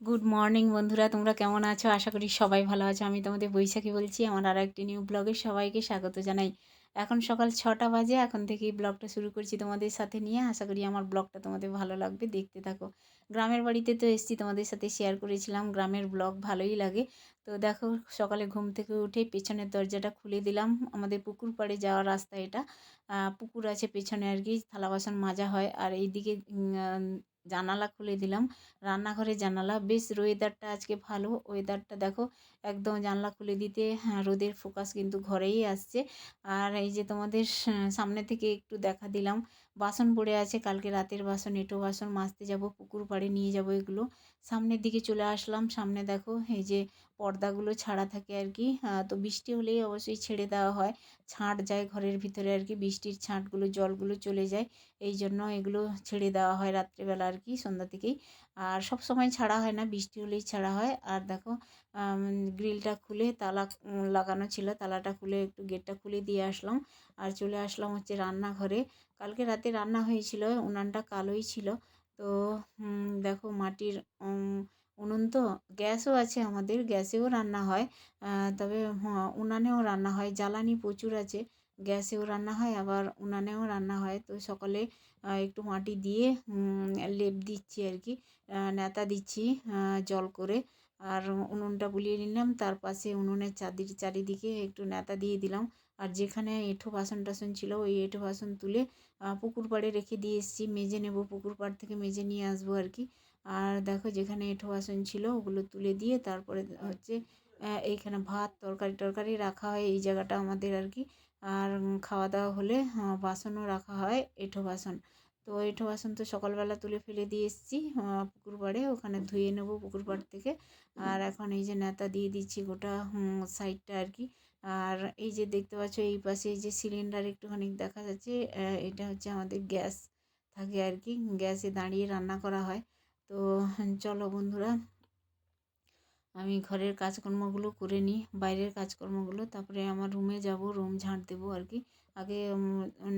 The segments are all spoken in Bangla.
গুড মর্নিং বন্ধুরা, তোমরা কেমন আছো? আশা করি সবাই ভালো আছো। আমি তোমাদের বৈশাখী বলছি। আমার আর একটি নিউ ব্লগে সবাইকে স্বাগত জানাই। এখন সকাল 6টা বাজে। এখন থেকেই ব্লগটা শুরু করছি তোমাদের সাথে নিয়ে। আশা করি আমার ব্লগটা তোমাদের ভালো লাগবে, দেখতে থাকো। গ্রামের বাড়িতে তো এসেছি, তোমাদের সাথে শেয়ার করেছিলাম। গ্রামের ব্লগ ভালোই লাগে। তো দেখো, সকালে ঘুম থেকে উঠে পেছনের দরজাটা খুলে দিলাম। আমাদের পুকুর পাড়ে যাওয়ার রাস্তা এটা। পুকুর আছে পেছনে আর কি, থালা বাসন মাজা হয়। আর এইদিকে জানালা খুলে দিলাম, রান্নাঘরের জানালা। বেশ ওয়েদারটা আজকে ভালো। ওয়েদারটা দেখো, একদম জানলা খুলে দিতে হ্যাঁ, রোদের ফোকাস কিন্তু ঘরেই আসছে। আর এই যে তোমাদের সামনে থেকে একটু দেখা দিলাম। বাসন পড়ে আছে, কালকে রাতের বাসন, এঁটো বাসন মাজতে যাব, পুকুর পাড়ে নিয়ে যাব এগুলো। সামনের দিকে চলে আসলাম। সামনে দেখো এই যে পর্দাগুলো ছাড়া থাকে আর কি। তো বৃষ্টি হলেই অবশ্যই ছেড়ে দেওয়া হয়, ছাঁট যায় ঘরের ভিতরে আর কি। বৃষ্টির ছাঁটগুলো, জলগুলো চলে যায়, এই জন্য এগুলো ছেড়ে দেওয়া হয় রাত্রেবেলা আর কি, সন্ধ্যা থেকেই। আর সব সময় ছাড়া হয় না, বৃষ্টি হলেই ছাড়া হয়। আর দেখো, গ্রিলটা খুলে তালা লাগানো ছিল, তালাটা খুলে একটু গেটটা খুলে দিয়ে আসলাম। আর চলে আসলাম হচ্ছে রান্নাঘরে। কালকে রাতে রান্না হয়েছিল, উনানটা কালোই ছিল। তো দেখো, মাটির উনুন তো। গ্যাসও আছে আমাদের, গ্যাসেও রান্না হয়। তবে উনানেও রান্না হয়, জ্বালানি প্রচুর আছে। গ্যাসেও রান্না হয়, আবার উনানেও রান্না হয়। তো সকালে একটু মাটি দিয়ে লেপ দিচ্ছি আর কি, ন্যাতা দিচ্ছি জল করে। আর উনুনটা বুলিয়ে নিলাম, তার পাশে উনুনের চারিদিকে একটু ন্যাতা দিয়ে দিলাম। আর যেখানে এঁঠো বাসন টাসন ছিল, ওই এঁঠো বাসন তুলে পুকুর পাড়ে রেখে দিয়ে এসেছি। মেজে নেব, পুকুর পাড় থেকে মেজে নিয়ে আসবো আর কি। আর দেখো, যেখানে এঁঠো বাসন ছিল ওগুলো তুলে দিয়ে তারপরে হচ্ছে এইখানে ভাত তরকারি টরকারি রাখা হয় এই জায়গাটা আমাদের আর কি। আর খাওয়া দাওয়া হলে বাসনও রাখা হয়, এঁঠো বাসন। তো এঁঠো বাসন তো সকালবেলা তুলে ফেলে দিয়ে এসেছি পুকুর পাড়ে, ওখানে ধুয়ে নেবো পুকুর পাড় থেকে। আর এখন এই যে ন্যাতা দিয়ে দিচ্ছি গোটা সাইডটা আর কি। আর এই যে দেখতে পাচ্ছ, এই পাশে এই যে সিলিন্ডার একটুখানি দেখা যাচ্ছে, এটা হচ্ছে আমাদের গ্যাস থাকে আর কি, গ্যাসে দাঁড়িয়ে রান্না করা হয়। তো চলো বন্ধুরা, আমি ঘরের কাজকর্মগুলো করে নিই, বাইরের কাজকর্মগুলো, তারপরে আমার রুমে যাব, রুম ঝাঁট দেবো আর কি। আগে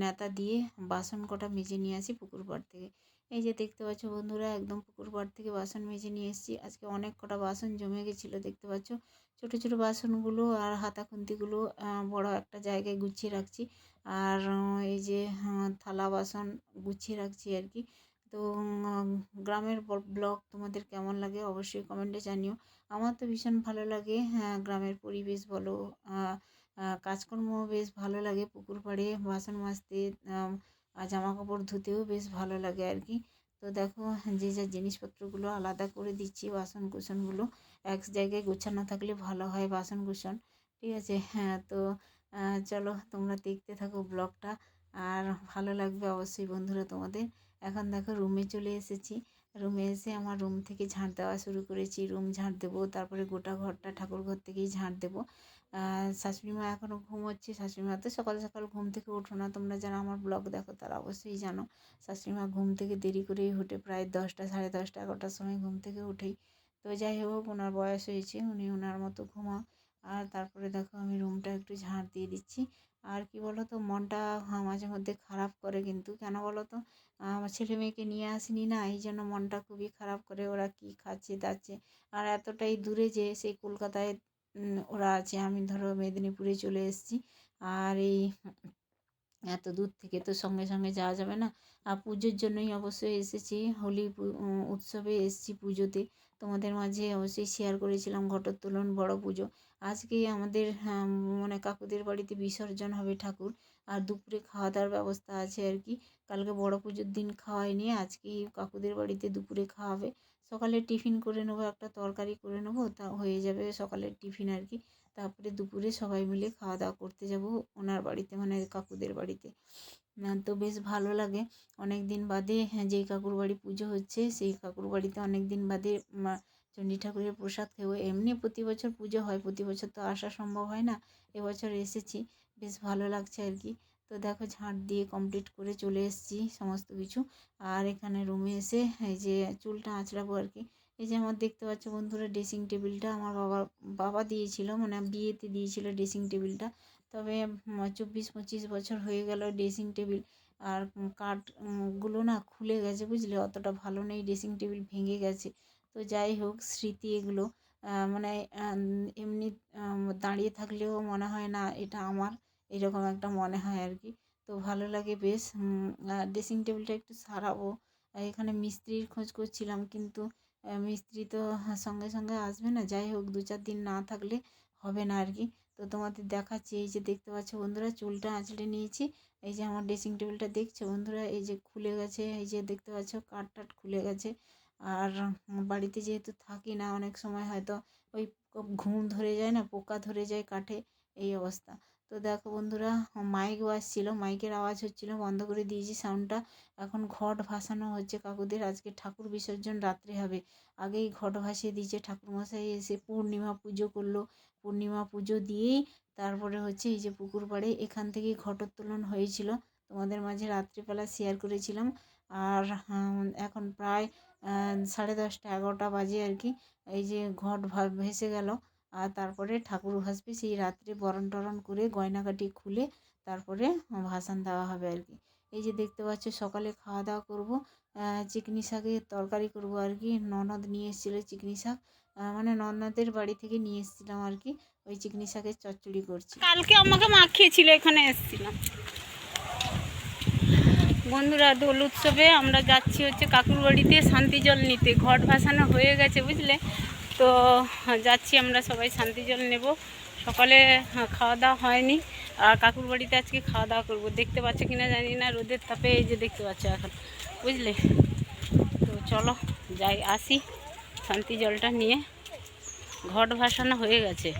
ন্যাতা দিয়ে বাসন কটা মেজে নিয়ে আসি পুকুর পাড় থেকে। এই যে দেখতে পাচ্ছ বন্ধুরা, একদম পুকুর পাড় থেকে বাসন মেজে নিয়ে এসেছি। আজকে অনেক কটা বাসন জমে গেছিলো, দেখতে পাচ্ছ। ছোটো ছোটো বাসনগুলো আর হাতা খুন্তিগুলো বড় একটা জায়গায় গুছিয়ে রাখছি। আর এই যে থালা বাসন গুছিয়ে রাখছি আর কি। তো গ্রামের ব্লগ তোমাদের কেমন লাগে অবশ্যই কমেন্টে জানিও। আমার তো ভীষণ ভালো লাগে। হ্যাঁ, গ্রামের পরিবেশ বলো, কাজকর্ম বেশ ভালো লাগে। পুকুর পাড়ে বাসন মাজতে, জামা কাপড় ধুতেও বেশ ভালো লাগে আর কি। তো দেখো, যে যা জিনিসপত্রগুলো আলাদা করে দিচ্ছি, বাসন কুসনগুলো এক জায়গায় গোছানো থাকলে ভালো হয় বাসন কুসন। ঠিক আছে, হ্যাঁ। তো চলো, তোমরা দেখতে থাকো ব্লগটা, আর ভালো লাগবে অবশ্যই বন্ধুরা তোমাদের। এখন দেখো, রুমে চলে এসেছি। রুমে এসে আমার রুম থেকে ঝাঁট দেওয়া শুরু করেছি। রুম ঝাঁট দেবো, তারপরে গোটা ঘরটা, ঠাকুর ঘর থেকেই ঝাঁট দেবো। শাশুড়ি মা এখনও ঘুমোচ্ছে। শাশুড়ি মা তো সকাল সকাল ঘুম থেকে ওঠো না, তোমরা যারা আমার ব্লগ দেখো তারা অবশ্যই জানো। শাশুড়ি মা ঘুম থেকে দেরি করেই উঠে, প্রায় 10টা, সাড়ে 10টা, 11টার সময় ঘুম থেকে উঠেই। তো যাই হোক, ওনার বয়স হয়েছে, উনি ওনার মতো ঘুমাও। আর তারপরে দেখো, আমি রুমটা একটু ঝাঁট দিয়ে দিচ্ছি। আর কি বলো তো, মনটা মাঝে মধ্যে খারাপ করে, কিন্তু কেন বলো তো, আমার ছেলে মেয়েকে নিয়ে আসিনি না, এই জন্য মনটা খুবই খারাপ করে। ওরা কি খাচ্ছে দাচ্ছে, আর এতটাই দূরে যে সেই কলকাতায় ওরা আছে, আমি ধরো মেদিনীপুরে চলে এসেছি। আর এই এত দূর থেকে তো সঙ্গে সঙ্গে যাওয়া যাবে না। পুজোর জন্যই অবশ্যই এসেছি, হোলি উৎসবে এসেছি পুজোতে। তোমাদের মাঝে অবশ্যই শেয়ার করেছিলাম ঘটোত্তোলন, বড় পুজো। আজকেই আমাদের মানে কাকুদের বাড়িতে বিসর্জন হবে ঠাকুর। আর দুপুরে খাওয়া দাওয়ার ব্যবস্থা আছে আর কি। কালকে বড় পুজোর দিন খাওয়ায়নি, আজকেই কাকুদের বাড়িতে দুপুরে খাওয়াবে। সকালে টিফিন করে নেবো, একটা তরকারি করে নেবো, তা হয়ে যাবে সকালের টিফিন আর কি। তারপরে দুপুরে সবাই মিলে খাওয়া দাওয়া করতে যাব ওনার বাড়িতে, মানে কাকুদের বাড়িতে। তো বেশ ভালো লাগে। অনেক দিন বাদে, হ্যাঁ, যেই কাকুর বাড়ি পুজো হচ্ছে সেই কাকুর বাড়িতে অনেক দিন বাদে চণ্ডী ঠাকুরের প্রসাদ খেবো। এমনি প্রতি বছর পুজো হয়, প্রতি বছর তো আসা সম্ভব হয় না। এবছর এসেছি, বেশ ভালো লাগছে আর কি। তো দেখো, ঝাঁট দিয়ে কমপ্লিট করে চলে এসেছি সমস্ত কিছু। আর এখানে রুমে এসে এই যে চুলটা আঁচড়াবো আর কি। এই যে আমার দেখতে পাচ্ছ বন্ধুরা, ড্রেসিং টেবিলটা আমার বাবা দিয়েছিল, মানে বিয়েতে দিয়েছিল ড্রেসিং টেবিলটা। তবে 24-25 বছর হয়ে গেল ড্রেসিং টেবিল। আর কাঠ গুলো না খুলে গেছে, বুঝলে, অতটা ভালো নেই, ড্রেসিং টেবিল ভেঙে গেছে। তো তো যাই হোক, স্মৃতি এগুলো মানে এমনি দাঁড়িয়ে থাকলেও মনে হয় না এটা আমার, এরকম একটা মনে হয় আর কি। তো ভালো লাগে বেশ। ড্রেসিং টেবিলটা একটু সারাবো। এখানে মিস্ত্রির খোঁজ করছিলাম, কিন্তু মিস্ত্রি তো সঙ্গে সঙ্গে আসবে না। যাই হোক, 2-4 দিন না থাকলে হবে না আর কি। তো তোমাদের দেখাচ্ছি, এই যে দেখতে পাচ্ছ বন্ধুরা, চুলটা আঁচড়ে নিয়েছি। এই যে আমার ড্রেসিং টেবিলটা দেখছো বন্ধুরা, এই যে খুলে গেছে, এই যে দেখতে পাচ্ছ কাঠ টাট খুলে গেছে। আর বাড়িতে যেহেতু থাকি না, অনেক সময় হয়তো ওই ঘুম ধরে যায় না, পোকা ধরে যায় কাঠে, এই অবস্থা। তো দেখো বন্ধুরা, মাইক বাজছিল, মাইকের আওয়াজ হচ্ছিল, বন্ধ করে দিয়েছি সাউন্ডটা। এখন ঘট ভাসানো হচ্ছে কাকুদের। আজকে ঠাকুর বিসর্জন রাত্রে হবে, আগেই ঘট ভাসিয়ে দিয়েছে ঠাকুরমশাই, এসে পূর্ণিমা পুজো করলো। পূর্ণিমা পুজো দিয়েই তারপরে হচ্ছে এই যে পুকুর পাড়ে এখান থেকেই ঘটোত্তোলন হয়েছিল, তোমাদের মাঝে রাত্রিবেলা শেয়ার করেছিলাম। আর এখন প্রায় 10:30-11টা বাজে আর কি। এই যে ঘট ভেসে গেল, আর তারপরে ঠাকুর ভাসবে। সেই রাত্রে বরণ টরণ করে গয়নাগাটি খুলে তারপরে ভাসান দেওয়া হবে আর কি। এই যে দেখতে পাচ্ছ, সকালে খাওয়া দাওয়া করবো, চিকনি শাকের তরকারি করবো আর কি। ননদ নিয়ে এসেছিলো চিকনি শাক, মানে ননদের বাড়ি থেকে নিয়ে এসেছিলাম আর কি। ওই চিকনি শাকের চচ্চড়ি করছি। কালকে আমাকে মাখিয়েছিল, এখানে এসেছিলাম। বন্ধুরা, দোল উৎসবে আমরা যাচ্ছি হচ্ছে কাকুর বাড়িতে শান্তি জল নিতে। ঘট ভাসানো হয়ে গেছে বুঝলে, তো যাচ্ছি আমরা সবাই শান্তি জল নেব। সকালে খাওয়া দাওয়া হয়নি, আর কাকুর বাড়িতে আজকে খাওয়া দাওয়া করবো। দেখতে পাচ্ছ কিনা জানি না, রোদের তাপে এই যে দেখতে পাচ্ছ এখন, বুঝলে। তো চলো যাই, আসি শান্তি জলটা নিয়ে। ঘট ভাসানো হয়ে গেছে।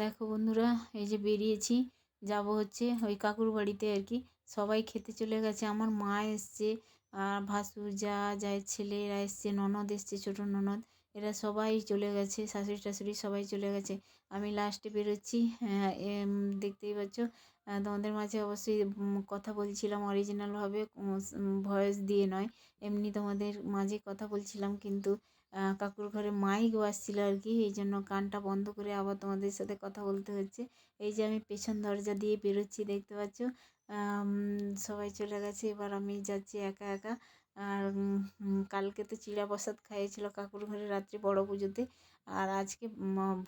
দেখো বন্ধুরা, এই যে বেরিয়েছি, যাব হচ্ছে ওই কাকুর বাড়িতে আর কি। সবাই খেতে চলে গেছে, আমার মা এসছে, আর ভাসুর জায়ের ছেলে এরা এসছে, ননদ এসছে, ছোটো ননদ, এরা সবাই চলে গেছে, শাশুড়ি টাশুড়ি সবাই চলে গেছে। আমি লাস্টে বেরোচ্ছি। দেখতেই পাচ্ছ, তোমাদের মাঝে অবশ্যই কথা বলছিলাম অরিজিনালভাবে, ভয়েস দিয়ে নয়, এমনি তোমাদের মাঝে কথা বলছিলাম, কিন্তু কাকুর ঘরে মাইক বাজছিল আর কি, এই জন্য গানটা বন্ধ করে আবার তোমাদের সাথে কথা বলতে হচ্ছে। এই যে আমি পেছন দরজা দিয়ে বেরোচ্ছি, দেখতে পাচ্ছ সবাই চলে গেছে, এবার আমি যাচ্ছি একা একা। আর কালকে তো চিড়া প্রসাদ খাইয়েছিল কাকুর ঘরে রাত্রি বড় পুজোতে, আর আজকে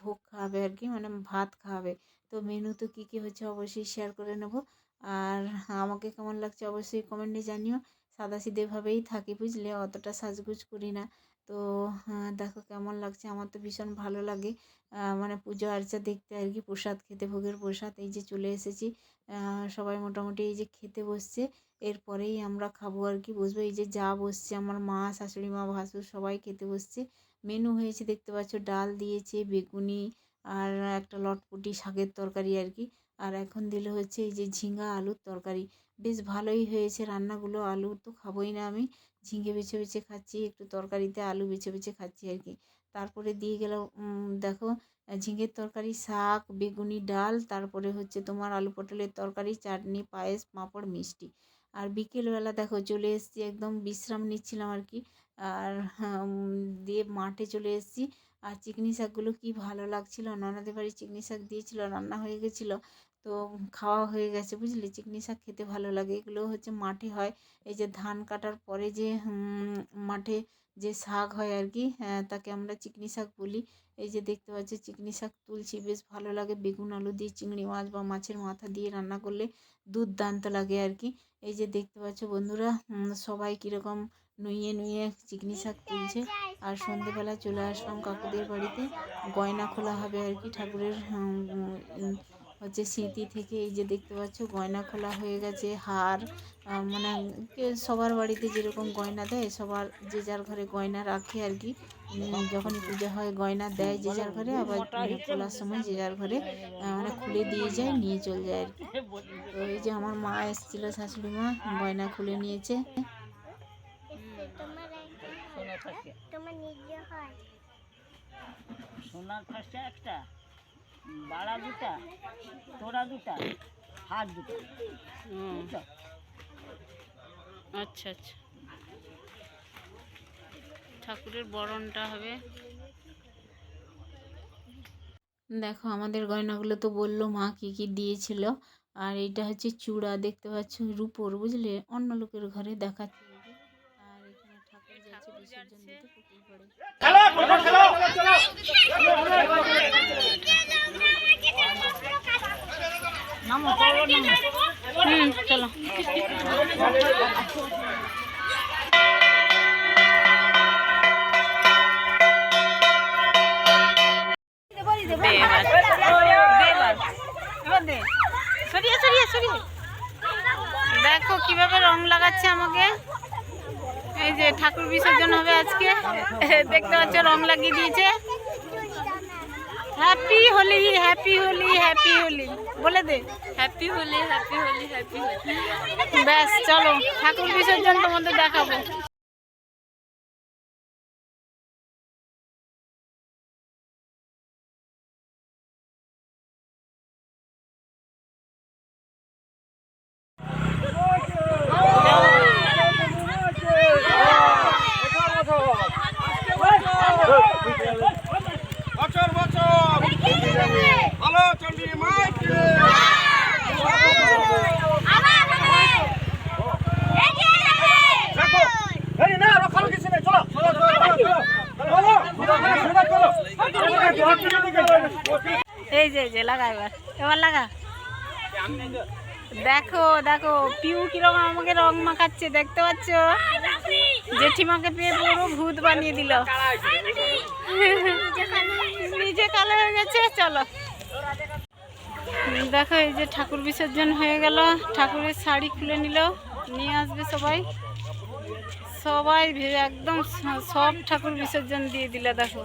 ভোগ খাওয়াবে আর কি, মানে ভাত খাওয়াবে। তো মেনু তো কী কী হচ্ছে অবশ্যই শেয়ার করে নেব। আর আমাকে কেমন লাগছে অবশ্যই কমেন্টে জানিও। সাদাসিধেভাবেই থাকি বুঝলে, অতটা সাজগোজ করি না। তো দেখো কেমন লাগছে, আমার তো ভীষণ ভালো লাগে মানে পুজো আর্চা দেখতে আর কি, প্রসাদ খেতে, ভোগের প্রসাদ। এই যে চলে এসেছি, সবাই মোটামুটি এই যে খেতে বসছে, এরপরেই আমরা খাবো আর কি, বসবো। এই যে যা বসছে, আমার মা, শাশুড়ি মা, ভাসুর সবাই খেতে বসছে। মেনু হয়েছে দেখতে পাচ্ছ, ডাল দিয়েছে, বেগুনি, আর একটা লটপটি শাকের তরকারি আর কি। আর এখন দিলে হচ্ছে এই যে ঝিঙ্গা আলুর তরকারি। বেশ ভালোই হয়েছে রান্নাগুলো, আলু তো খাবোই না আমি, ঝিঙে বেছে বেছে খাচ্ছি, একটু তরকারিতে আলু বেছে বেছে খাচ্ছি আর কি। তারপরে দিয়ে গেল দেখো, ঝিঙের তরকারি, শাক, বেগুনি, ডাল, তারপরে হচ্ছে তোমার আলু পটলের তরকারি, চাটনি, পায়েস, পাঁপড়, মিষ্টি। আর বিকেলবেলা দেখো চলে এসেছি, একদম বিশ্রাম নিচ্ছিলাম আর কি। আর দিয়ে মাঠে চলে এসেছি। আর চিকনি শাকগুলো কি ভালো লাগছিল, ননদের বাড়ি চিকনি শাক দিয়েছিল, রান্না হয়ে গেছিলো, তো খাওয়া হয়ে গেছে বুঝলি। চিকনি শাক খেতে ভালো লাগে, এগুলো হচ্ছে মাঠে হয়। এই যে ধান কাটার পরে যে মাঠে যে শাক হয় আর কি, তাকে আমরা চিকনি শাক বলি। এই যে দেখতে পাচ্ছি চিকনি শাক তুলছি, বেশ ভালো লাগে, বেগুন আলু দিয়ে চিংড়ি মাছ বা মাছের মাথা দিয়ে রান্না করলে দুর্দান্ত লাগে আর কি। এই যে দেখতে পাচ্ছ বন্ধুরা, সবাই কীরকম নুইয়ে নুইয়ে চিকনি শাক তুলছে। আর সন্ধেবেলা চলে আসলাম কাকুদের বাড়িতে, গয়না খোলা হবে আর কি ঠাকুরের হচ্ছে স্মৃতি থেকে। এই যে দেখতে পাচ্ছ গয়না খোলা হয়ে গেছে, হার, মানে সবার বাড়িতে যেরকম গয়না দেয়, সবার যে যার ঘরে গয়না রাখে আর কি। যখনই পূজা হয় গয়না দেয় যে যার ঘরে, আবার খোলার সময় যে যার ঘরে মানে খুলে দিয়ে যায়, নিয়ে চলে যায় আর কি। তো এই যে আমার মা এসেছিল, শাশুড়ি মা, গয়না খুলে নিয়েছে। সোনার ফার্স্টে একটা, বাড়া দুটা, তোরা দুটা, হাত দুটো। আচ্ছা আচ্ছা, ঠাকুরের বরণটা হবে। দেখো আমাদের গয়নাগুলো তো বললো মা কি কি দিয়েছিল। আর এইটা হচ্ছে চূড়া, দেখতে পাচ্ছ রূপোর, বুঝলে, অন্য লোকের ঘরে দেখাচ্ছে এই যে। আর এখানে ঠাকুর যাচ্ছে বিসর্জন দিতে পুকুর পাড়ে। নামো চলো নামো। চলো। দেখো কিভাবে রং লাগাচ্ছে আমাকে। এই যে ঠাকুর বিসর্জন হবে আজকে, দেখতে পাচ্ছ রং লাগিয়ে দিয়েছে। Happy Holi, happy Holi, happy Holi বলে দে। Happy Holi, happy Holi, happy Holi. ব্যাস চলো ঠাকুর বিসর্জন তোমাদের দেখাবো। বছর বছর ভালো চন্ডী মাইকে এই যে লাগা, এবার লাগা। দেখো দেখো পিউ কিরকম আমাকে রং মাখাচ্ছে, দেখতে পাচ্ছ? জেঠিমাকে পেয়ে পুরো ভূত বানিয়ে দিল, নিজে কালো হয়ে গেছে। চলো দেখো এই যে ঠাকুর বিসর্জন হয়ে গেল, ঠাকুরের শাড়ি খুলে নিল, নিয়ে আসবে সবাই। সবাই একদম সব ঠাকুর বিসর্জন দিয়ে দিল। দেখো